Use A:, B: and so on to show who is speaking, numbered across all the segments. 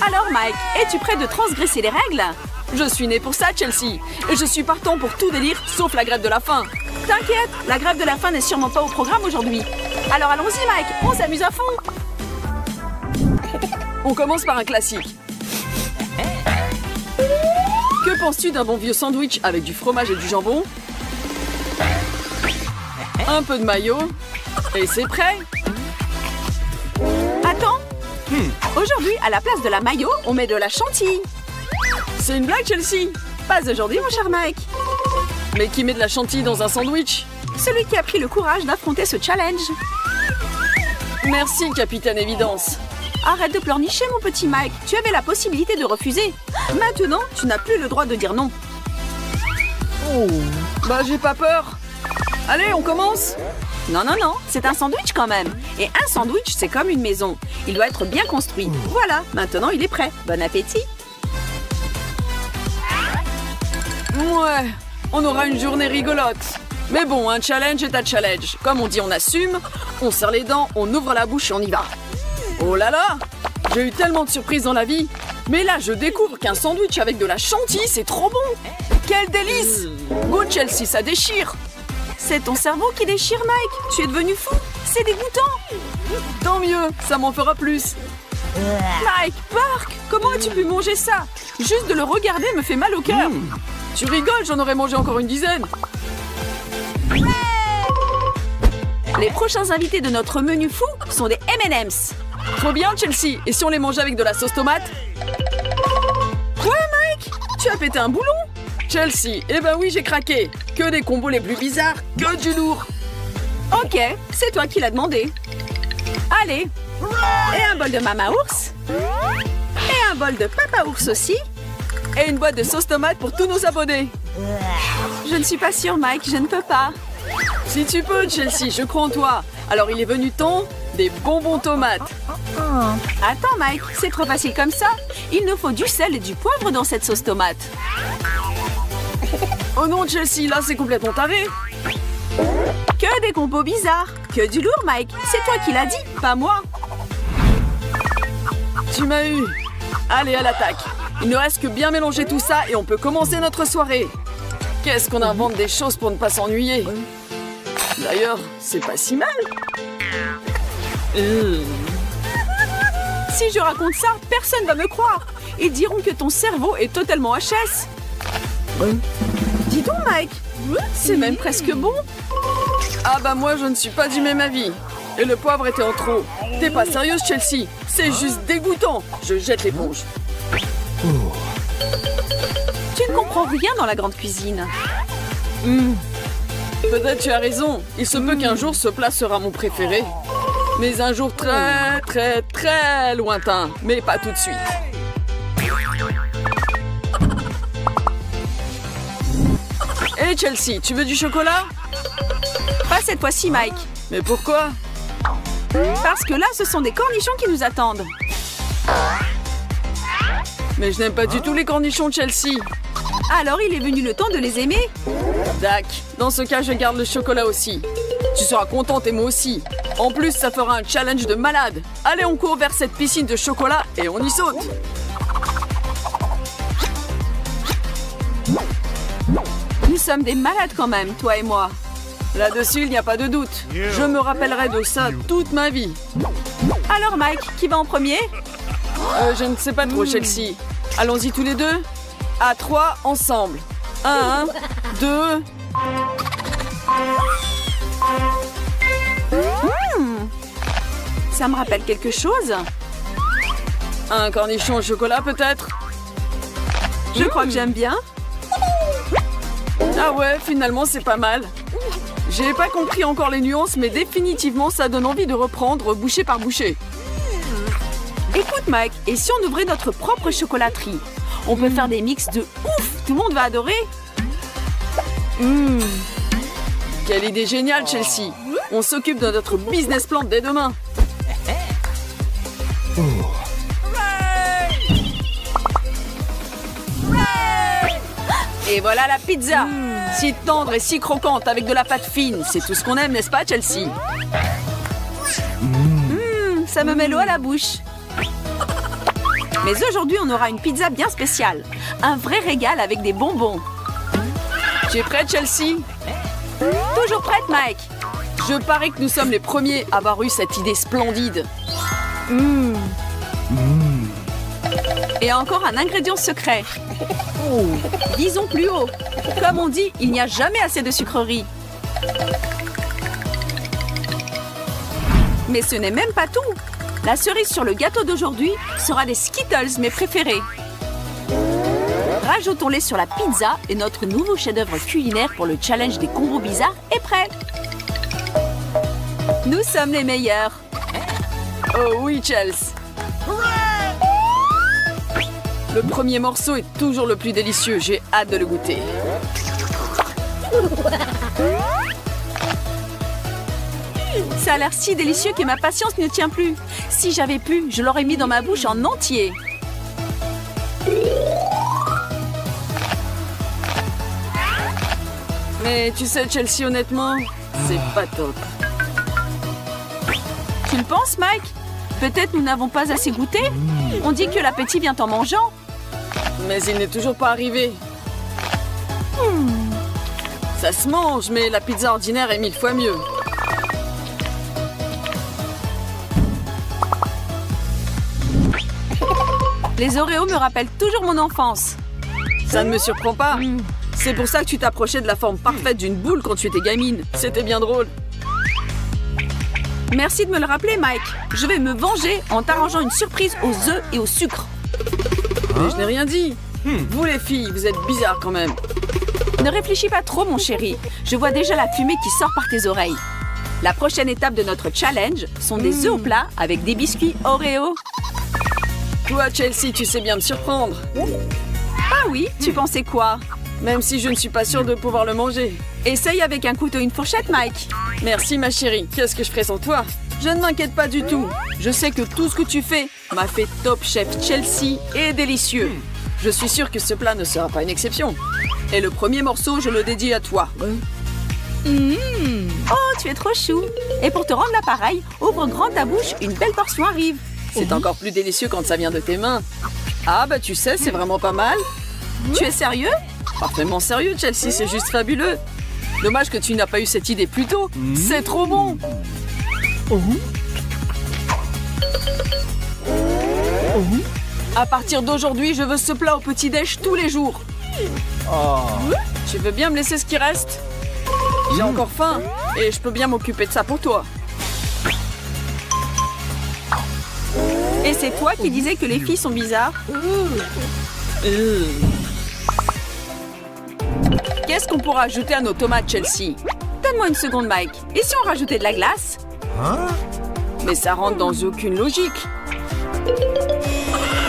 A: Alors Mike, es-tu prêt de transgresser les règles?
B: Je suis né pour ça, Chelsea. Et je suis partant pour tout délire, sauf la grève de la faim.
A: T'inquiète, la grève de la faim n'est sûrement pas au programme aujourd'hui. Alors allons-y Mike, on s'amuse à fond.
B: On commence par un classique. Que penses-tu d'un bon vieux sandwich avec du fromage et du jambon? Un peu de mayo. Et c'est prêt.
A: Attends. Aujourd'hui, à la place de la mayo, on met de la chantilly.
B: C'est une blague, Chelsea?
A: Pas aujourd'hui, mon cher Mike.
B: Mais qui met de la chantilly dans un sandwich?
A: Celui qui a pris le courage d'affronter ce challenge.
B: Merci, Capitaine Évidence.
A: Arrête de pleurnicher, mon petit Mike. Tu avais la possibilité de refuser. Maintenant, tu n'as plus le droit de dire non.
B: Oh. Bah, j'ai pas peur. Allez, on commence.
A: Non, non, non, c'est un sandwich quand même. Et un sandwich, c'est comme une maison. Il doit être bien construit. Voilà, maintenant il est prêt. Bon appétit.
B: Ouais, on aura une journée rigolote. Mais bon, un challenge est un challenge. Comme on dit, on assume, on serre les dents, on ouvre la bouche et on y va. Oh là là, j'ai eu tellement de surprises dans la vie. Mais là, je découvre qu'un sandwich avec de la chantilly, c'est trop bon. Quel délice. Go Chelsea, ça déchire.
A: C'est ton cerveau qui déchire, Mike. Tu es devenu fou. C'est dégoûtant.
B: Tant mieux, ça m'en fera plus.
A: Mike, Park, comment as-tu pu manger ça? Juste de le regarder me fait mal au cœur.
B: Tu rigoles, j'en aurais mangé encore une dizaine.
A: Les prochains invités de notre menu fou sont des M&M's.
B: Trop bien, Chelsea. Et si on les mangeait avec de la sauce tomate?
A: Quoi, Mike? Tu as pété un boulon?
B: Chelsea, eh ben oui, j'ai craqué. Que des combos les plus bizarres, que du lourd.
A: Ok, c'est toi qui l'as demandé. Allez. Et un bol de Mama Ours. Et un bol de Papa Ours aussi.
B: Et une boîte de sauce tomate pour tous nos abonnés.
A: Je ne suis pas sûre, Mike, je ne peux pas.
B: Si tu peux, Chelsea, je crois en toi. Alors il est venu temps des bonbons tomates.
A: Attends, Mike, c'est trop facile comme ça. Il nous faut du sel et du poivre dans cette sauce tomate.
B: Oh non, Chelsea, là c'est complètement taré.
A: Que des combos bizarres. Que du lourd, Mike. C'est toi qui l'as dit, pas moi.
B: Tu m'as eu. Allez, à l'attaque. Il ne reste que bien mélanger tout ça et on peut commencer notre soirée. Qu'est-ce qu'on invente des choses pour ne pas s'ennuyer. D'ailleurs, c'est pas si mal.
A: Si je raconte ça, personne va me croire. Ils diront que ton cerveau est totalement HS. Dis donc, Mike, c'est même presque bon.
B: Ah bah moi, je ne suis pas du même avis. Et le poivre était en trop. T'es pas sérieuse, Chelsea? C'est juste dégoûtant. Je jette l'éponge.
A: Tu ne comprends rien dans la grande cuisine.
B: Peut-être tu as raison. Il se peut qu'un jour ce plat sera mon préféré. Mais un jour très, très, très lointain. Mais pas tout de suite. Hé Chelsea, tu veux du chocolat?
A: Pas cette fois-ci, Mike.
B: Mais pourquoi?
A: Parce que là, ce sont des cornichons qui nous attendent.
B: Mais je n'aime pas du tout les cornichons, Chelsea.
A: Alors, il est venu le temps de les aimer.
B: Dac, dans ce cas, je garde le chocolat aussi. Tu seras contente et moi aussi. En plus, ça fera un challenge de malade. Allez, on court vers cette piscine de chocolat et on y saute.
A: Nous sommes des malades quand même, toi et moi.
B: Là-dessus, il n'y a pas de doute. Je me rappellerai de ça toute ma vie.
A: Alors, Mike, qui va en premier?
B: Je ne sais pas trop, Chelsea. Allons-y tous les deux. À 3, ensemble. 1, 2...
A: Ça me rappelle quelque chose.
B: Un cornichon au chocolat, peut-être?
A: Je crois que j'aime bien.
B: Ah ouais, finalement, c'est pas mal. J'ai pas compris encore les nuances, mais définitivement, ça donne envie de reprendre bouchée par bouchée.
A: Écoute, Mike, et si on ouvrait notre propre chocolaterie? On peut faire des mix de ouf. Tout le monde va adorer.
B: Quelle idée géniale, Chelsea. On s'occupe de notre business plan dès demain. Et voilà la pizza. Si tendre et si croquante avec de la pâte fine. C'est tout ce qu'on aime, n'est-ce pas, Chelsea?
A: Ça me met l'eau à la bouche. Mais aujourd'hui, on aura une pizza bien spéciale. Un vrai régal avec des bonbons.
B: Tu es prête, Chelsea?
A: Toujours prête, Mike?
B: Je parie que nous sommes les premiers à avoir eu cette idée splendide.
A: Et encore un ingrédient secret. Disons plus haut. Comme on dit, il n'y a jamais assez de sucreries. Mais ce n'est même pas tout. La cerise sur le gâteau d'aujourd'hui sera des Skittles, mes préférés. Rajoutons-les sur la pizza et notre nouveau chef-d'œuvre culinaire pour le challenge des combos bizarres est prêt. Nous sommes les meilleurs.
B: Oh oui, Chelsea. Le premier morceau est toujours le plus délicieux. J'ai hâte de le goûter.
A: Ça a l'air si délicieux que ma patience ne tient plus. Si j'avais pu, je l'aurais mis dans ma bouche en entier.
B: Mais tu sais, Chelsea, honnêtement, c'est pas top.
A: Tu le penses, Mike? Peut-être nous n'avons pas assez goûté? On dit que l'appétit vient en mangeant.
B: Mais il n'est toujours pas arrivé. Ça se mange, mais la pizza ordinaire est 1000 fois mieux.
A: Les Oreos me rappellent toujours mon enfance.
B: Ça ne me surprend pas. C'est pour ça que tu t'approchais de la forme parfaite d'une boule quand tu étais gamine. C'était bien drôle.
A: Merci de me le rappeler, Mike. Je vais me venger en t'arrangeant une surprise aux œufs et au sucre.
B: Mais je n'ai rien dit. Vous les filles, vous êtes bizarres quand même.
A: Ne réfléchis pas trop, mon chéri. Je vois déjà la fumée qui sort par tes oreilles. La prochaine étape de notre challenge sont des œufs au plat avec des biscuits Oreo.
B: Toi, Chelsea, tu sais bien me surprendre.
A: Ah oui, tu pensais quoi?
B: Même si je ne suis pas sûre de pouvoir le manger.
A: Essaye avec un couteau et une fourchette, Mike.
B: Merci, ma chérie. Qu'est-ce que je ferai sans toi? Je ne m'inquiète pas du tout. Je sais que tout ce que tu fais m'a fait top chef Chelsea et délicieux. Je suis sûre que ce plat ne sera pas une exception. Et le premier morceau, je le dédie à toi.
A: Oh, tu es trop chou. Et pour te rendre l'appareil, ouvre grand ta bouche, une belle portion arrive.
B: C'est encore plus délicieux quand ça vient de tes mains. Ah bah tu sais, c'est vraiment pas mal.
A: Tu es sérieux?
B: Parfaitement sérieux, Chelsea, c'est juste fabuleux. Dommage que tu n'as pas eu cette idée plus tôt. C'est trop bon. À partir d'aujourd'hui, je veux ce plat au petit-déj tous les jours. Tu veux bien me laisser ce qui reste? J'ai encore faim et je peux bien m'occuper de ça pour toi.
A: Et c'est toi qui disais que les filles sont bizarres?
B: Qu'est-ce qu'on pourra ajouter à nos tomates, Chelsea?
A: Donne-moi une seconde, Mike. Et si on rajoutait de la glace?
B: Mais ça rentre dans aucune logique.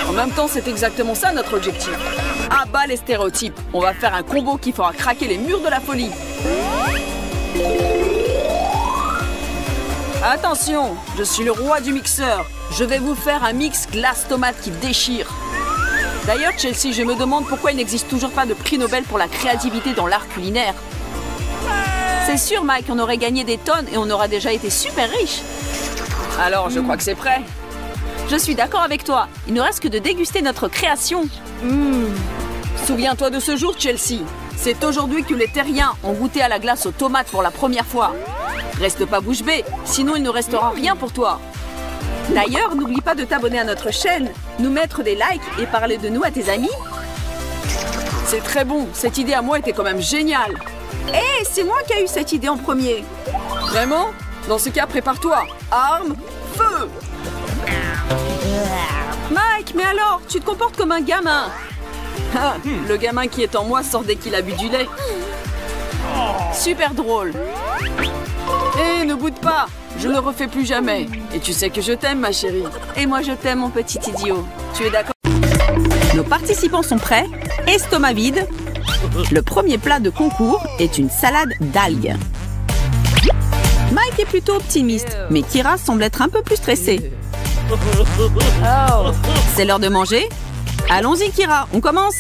B: En même temps, c'est exactement ça notre objectif. À bas les stéréotypes. On va faire un combo qui fera craquer les murs de la folie. Attention, je suis le roi du mixeur. Je vais vous faire un mix glace-tomate qui déchire. D'ailleurs, Chelsea, je me demande pourquoi il n'existe toujours pas de prix Nobel pour la créativité dans l'art culinaire.
A: C'est sûr, Mike, on aurait gagné des tonnes et on aura déjà été super riche.
B: Alors, je crois que c'est prêt.
A: Je suis d'accord avec toi. Il ne reste que de déguster notre création.
B: Souviens-toi de ce jour, Chelsea. C'est aujourd'hui que les terriens ont goûté à la glace aux tomates pour la première fois. Reste pas bouche bée, sinon il ne restera rien pour toi.
A: D'ailleurs, n'oublie pas de t'abonner à notre chaîne, nous mettre des likes et parler de nous à tes amis.
B: C'est très bon. Cette idée à moi était quand même géniale.
A: Hé, c'est moi qui ai eu cette idée en premier.
B: Vraiment? Dans ce cas, prépare-toi. Arme, feu!
A: Mike, mais alors, tu te comportes comme un gamin.
B: Ah, le gamin qui est en moi sort dès qu'il a bu du lait.
A: Super drôle.
B: Hé, ne boude pas. Je ne le refais plus jamais. Et tu sais que je t'aime, ma chérie.
A: Et moi, je t'aime, mon petit idiot. Tu es d'accord? Nos participants sont prêts. Estomac vide. Le premier plat de concours est une salade d'algues. Mike est plutôt optimiste, mais Kira semble être un peu plus stressée. C'est l'heure de manger? Allons-y, Kira, on commence.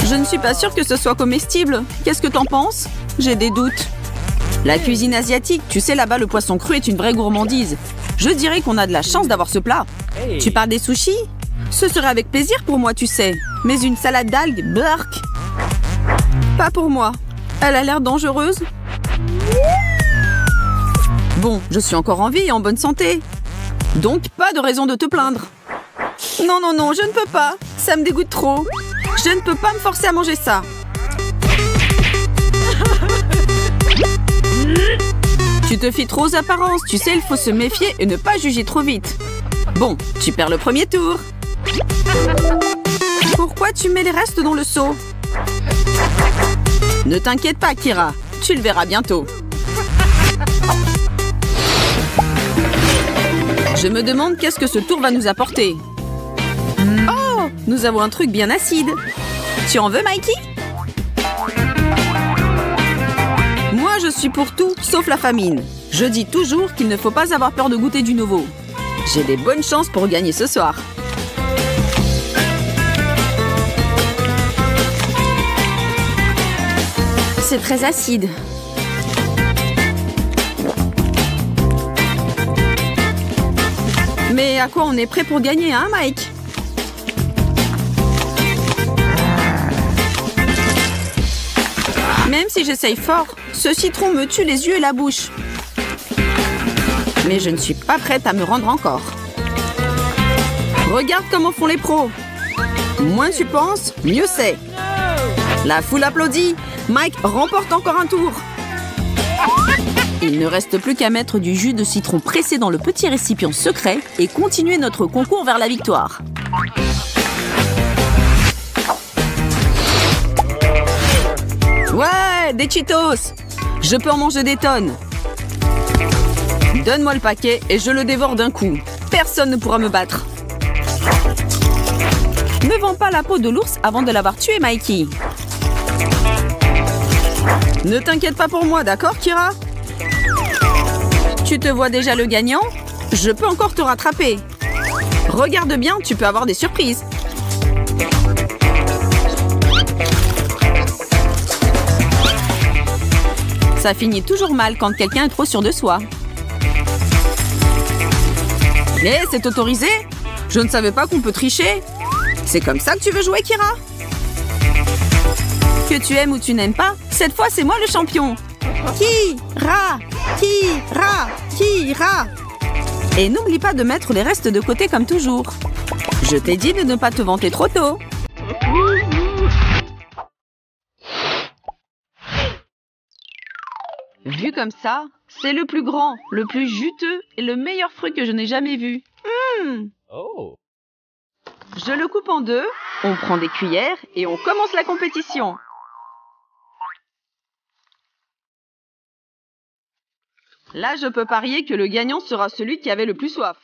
A: Je ne suis pas sûre que ce soit comestible. Qu'est-ce que t'en penses? J'ai des doutes. La cuisine asiatique, tu sais, là-bas, le poisson cru est une vraie gourmandise. Je dirais qu'on a de la chance d'avoir ce plat. Tu parles des sushis? Ce serait avec plaisir pour moi, tu sais. Mais une salade d'algues, burk. Pas pour moi. Elle a l'air dangereuse. Bon, je suis encore en vie et en bonne santé. Donc, pas de raison de te plaindre. Non, non, non, je ne peux pas. Ça me dégoûte trop. Je ne peux pas me forcer à manger ça. Tu te fies trop aux apparences. Tu sais, il faut se méfier et ne pas juger trop vite. Bon, tu perds le premier tour. Pourquoi tu mets les restes dans le seau? Ne t'inquiète pas, Kira. Tu le verras bientôt. Je me demande qu'est-ce que ce tour va nous apporter. Oh, nous avons un truc bien acide. Tu en veux, Mikey? Moi, je suis pour tout, sauf la famine. Je dis toujours qu'il ne faut pas avoir peur de goûter du nouveau. J'ai des bonnes chances pour gagner ce soir. C'est très acide. Mais à quoi on est prêt pour gagner, hein, Mike? Même si j'essaye fort, ce citron me tue les yeux et la bouche. Mais je ne suis pas prête à me rendre encore. Regarde comment font les pros. Moins tu penses, mieux c'est. La foule applaudit. Mike remporte encore un tour. Il ne reste plus qu'à mettre du jus de citron pressé dans le petit récipient secret et continuer notre concours vers la victoire. Ouais, des Cheetos! Je peux en manger des tonnes. Donne-moi le paquet et je le dévore d'un coup. Personne ne pourra me battre. Ne vends pas la peau de l'ours avant de l'avoir tué, Mikey. Ne t'inquiète pas pour moi, d'accord, Kira? Tu te vois déjà le gagnant? Je peux encore te rattraper. Regarde bien, tu peux avoir des surprises. Ça finit toujours mal quand quelqu'un est trop sûr de soi. Mais c'est autorisé? Je ne savais pas qu'on peut tricher. C'est comme ça que tu veux jouer, Kira? Que tu aimes ou tu n'aimes pas, cette fois c'est moi le champion. Kira! Kira! Kira! Et n'oublie pas de mettre les restes de côté comme toujours. Je t'ai dit de ne pas te vanter trop tôt. Vu comme ça, c'est le plus grand, le plus juteux et le meilleur fruit que je n'ai jamais vu. Oh. Je le coupe en deux, on prend des cuillères et on commence la compétition. Là, je peux parier que le gagnant sera celui qui avait le plus soif.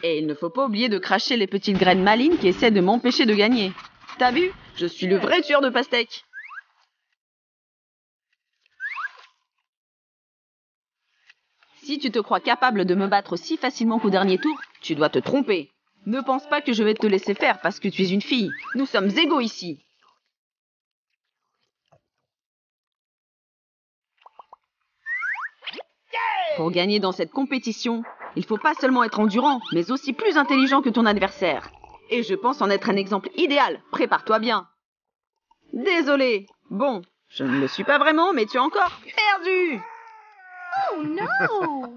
A: Et il ne faut pas oublier de cracher les petites graines malignes qui essaient de m'empêcher de gagner. T'as vu? Je suis le vrai tueur de pastèques. Si tu te crois capable de me battre si facilement qu'au dernier tour, tu dois te tromper. Ne pense pas que je vais te laisser faire parce que tu es une fille. Nous sommes égaux ici. Pour gagner dans cette compétition, il faut pas seulement être endurant, mais aussi plus intelligent que ton adversaire. Et je pense en être un exemple idéal. Prépare-toi bien. Désolé. Bon, je ne le suis pas vraiment, mais tu as encore perdu. Oh non!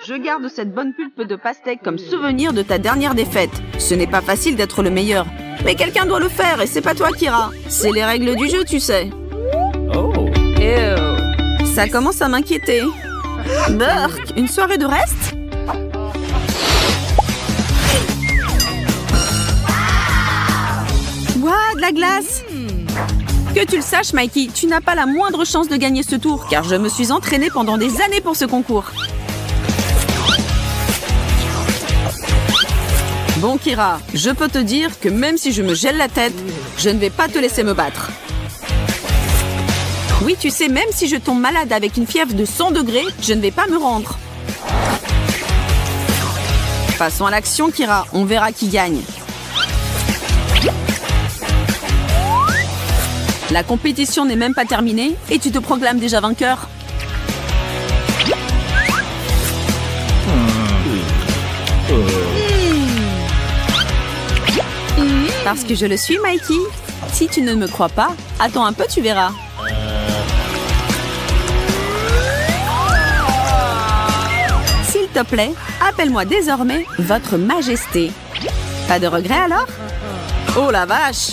A: Je garde cette bonne pulpe de pastèque comme souvenir de ta dernière défaite. Ce n'est pas facile d'être le meilleur. Mais quelqu'un doit le faire et c'est pas toi, Kira. C'est les règles du jeu, tu sais. Oh. Ew. Ça commence à m'inquiéter. Burk, une soirée de reste? Ouah, de la glace! Que tu le saches, Mikey, tu n'as pas la moindre chance de gagner ce tour, car je me suis entraînée pendant des années pour ce concours. Bon, Kira, je peux te dire que même si je me gèle la tête, je ne vais pas te laisser me battre. Oui, tu sais, même si je tombe malade avec une fièvre de 100 degrés, je ne vais pas me rendre. Passons à l'action, Kira. On verra qui gagne. La compétition n'est même pas terminée et tu te proclames déjà vainqueur. Parce que je le suis, Mikey. Si tu ne me crois pas, attends un peu, tu verras. S'il te plaît, appelle-moi désormais Votre Majesté. Pas de regret alors?
B: Oh la vache!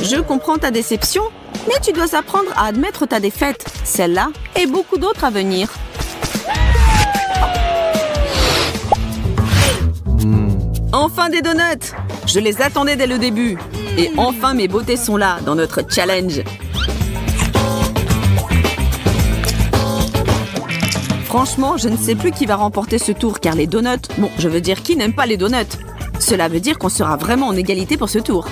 A: Je comprends ta déception, mais tu dois apprendre à admettre ta défaite. Celle-là et beaucoup d'autres à venir.
B: Enfin des donuts! Je les attendais dès le début. Et enfin mes beautés sont là, dans notre challenge. Franchement, je ne sais plus qui va remporter ce tour, car les donuts... Bon, je veux dire, qui n'aime pas les donuts? Cela veut dire qu'on sera vraiment en égalité pour ce tour.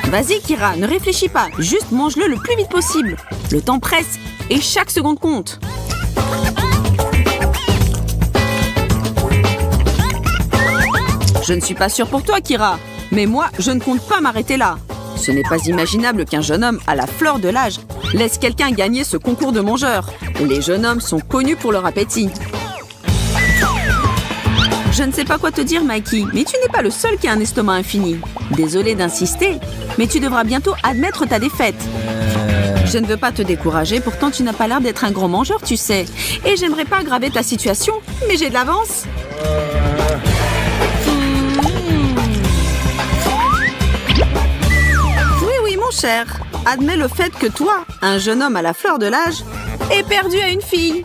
B: Vas-y, Kira, ne réfléchis pas. Juste mange-le le plus vite possible. Le temps presse et chaque seconde compte. Je ne suis pas sûre pour toi, Kira. Mais moi, je ne compte pas m'arrêter là. Ce n'est pas imaginable qu'un jeune homme à la fleur de l'âge laisse quelqu'un gagner ce concours de mangeurs. Les jeunes hommes sont connus pour leur appétit. Je ne sais pas quoi te dire, Mikey, mais tu n'es pas le seul qui a un estomac infini. Désolée d'insister, mais tu devras bientôt admettre ta défaite. Je ne veux pas te décourager, pourtant tu n'as pas l'air d'être un gros mangeur, tu sais. Et j'aimerais pas aggraver ta situation, mais j'ai de l'avance. Oui, mon cher. Admets le fait que toi, un jeune homme à la fleur de l'âge, est perdu à une fille.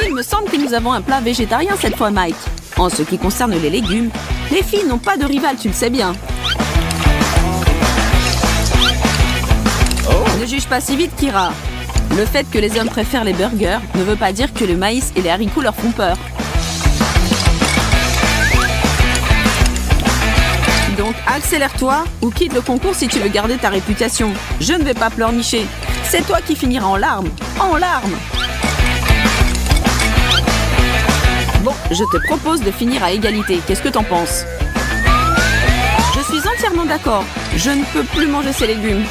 B: Il me semble que nous avons un plat végétarien cette fois, Mike. En ce qui concerne les légumes, les filles n'ont pas de rival, tu le sais bien. Ne juge pas si vite, Kira. Le fait que les hommes préfèrent les burgers ne veut pas dire que le maïs et les haricots leur font peur. Donc accélère-toi ou quitte le concours si tu veux garder ta réputation. Je ne vais pas pleurnicher. C'est toi qui finiras en larmes. En larmes. Bon, je te propose de finir à égalité. Qu'est-ce que t'en penses? Je suis entièrement d'accord. Je ne peux plus manger ces légumes.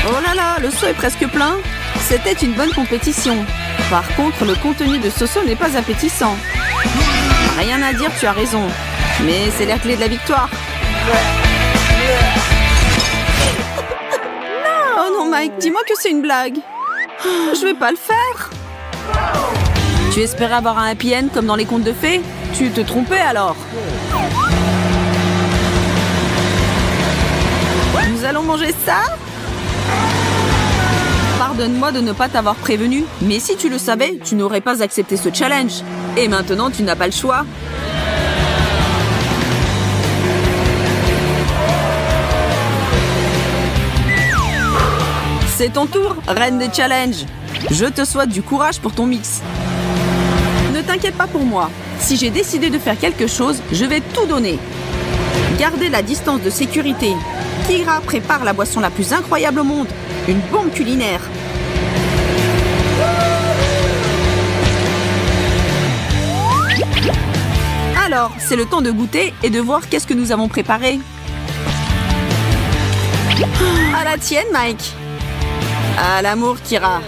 B: Oh là là, le seau est presque plein. C'était une bonne compétition. Par contre, le contenu de ce seau n'est pas appétissant. Rien à dire, tu as raison. Mais c'est la clé de la victoire. Non, oh non, Mike, dis-moi que c'est une blague. Je vais pas le faire. Tu espérais avoir un happy end comme dans les contes de fées? Tu te trompais alors. Nous allons manger ça? Pardonne-moi de ne pas t'avoir prévenu, mais si tu le savais, tu n'aurais pas accepté ce challenge. Et maintenant, tu n'as pas le choix. C'est ton tour, reine des challenges. Je te souhaite du courage pour ton mix. Ne t'inquiète pas pour moi. Si j'ai décidé de faire quelque chose, je vais tout donner. Gardez la distance de sécurité. Kira prépare la boisson la plus incroyable au monde. Une bombe culinaire. Alors, c'est le temps de goûter et de voir qu'est-ce que nous avons préparé. À la tienne, Mike. À l'amour, Kira.